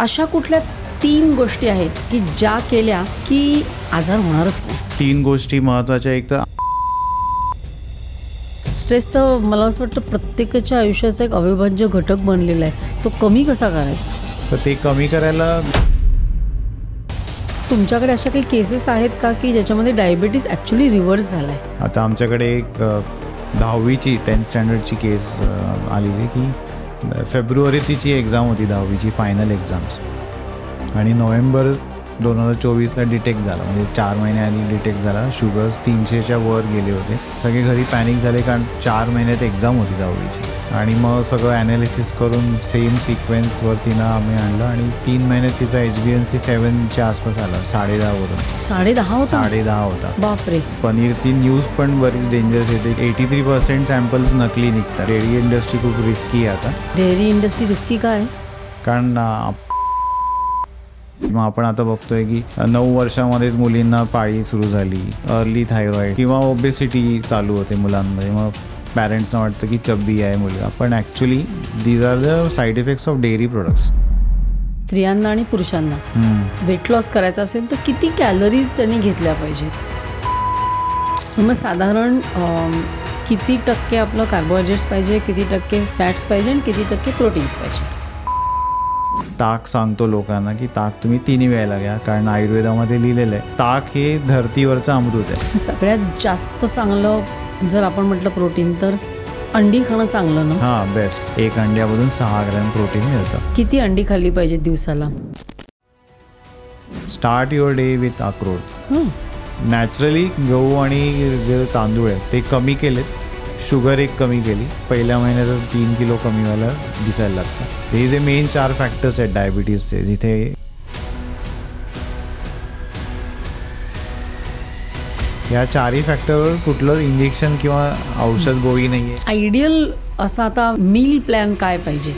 अशा कुठल्या 3 गोष्टी आहेत की ज्या केल्या की आजार होणारच नाही? 3 गोष्टी महत्त्वाच्या. एक तर स्ट्रेस तर मला असं वाटतं प्रत्येकाच्या आयुष्याचा एक अविभाज्य घटक बनलेला आहे. तो कमी कसा करायचा? तर ते कमी करायला तुमच्याकडे अशा काही केसेस आहेत का की ज्याच्यामध्ये डायबिटीस ॲक्च्युली रिव्हर्स झाला आहे? आता आमच्याकडे एक 10वीची 10th स्टँडर्डची केस आलेली की फेब्रुवारी तिची एक्झाम होती 10वीची फायनल एक्झाम्स आणि नोव्हेंबर 2024ला डिटेक्ट झाला. म्हणजे 4 महिने आधी डिटेक्ट झाला. शुगर्स 300च्या वर गेले होते. सगळे घरी पॅनिक झाले कारण 4 महिन्यात एक्झाम होती 10वीची आणि मग सगळं ॲनालिसिस करून सेम सिक्वेन्सवर तिनं आम्ही आणलं आणि 3 महिन्यात तिचा HbA1c 7च्या आसपास आला. 10.5 वरून 10.5 होता? 10.5 होता. बापरे. पनीरची न्यूज पण बरीच डेंजरस येते. 83% सॅम्पल्स नकली निघतात. डेअरी इंडस्ट्री खूप रिस्की आहे आता. डेअरी इंडस्ट्री रिस्की काय आहे? कारण मग आपण आता बघतोय की 9 वर्षामध्येच मुलींना पाळी सुरू झाली, अर्ली थायरॉईड किंवा ओबेसिटी चालू होते मुलांमध्ये. मग पॅरेंट्सना वाटतं की चब्बी आहे मुलगा, पण actually these are the side effects of dairy products. स्त्रियांना आणि पुरुषांना वेट लॉस करायचा असेल तर किती कॅलरीज त्यांनी घेतल्या पाहिजेत? मग साधारण किती टक्के आपलं कार्बोहायड्रेट्स पाहिजे, किती टक्के फॅट्स पाहिजे आणि किती टक्के प्रोटीन्स पाहिजे? ताक सांगतो लोकांना की ताक तुम्ही 3 वेळेला घ्या, कारण आयुर्वेदामध्ये लिहिलेलं आहे ताक हे धरतीवरचं अमृत आहे. सगळ्यात जास्त चांगलं जर आपण म्हटलं प्रोटीन तर अंडी खाणं चांगलं ना? हां, बेस्ट. 1 अंड्यामधून 6 ग्रॅम प्रोटीन मिळतं. किती अंडी खाल्ली पाहिजे दिवसाला? स्टार्ट युअर डे विथ अक्रोड. नॅचरली गहू आणि जे तांदूळ आहेत ते कमी केलेत. शुगर एक कमी केली. पहिल्या महिन्यातच 3 किलो कमी व्हायला दिसायला लागतं. ते जे मेन 4 फॅक्टर्स आहेत डायबिटीजचे, जिथे या 4ही फॅक्टरवर कुठलं इंजेक्शन किंवा औषध गोळी नाही आहे. आयडियल असा आता मील प्लॅन काय पाहिजे?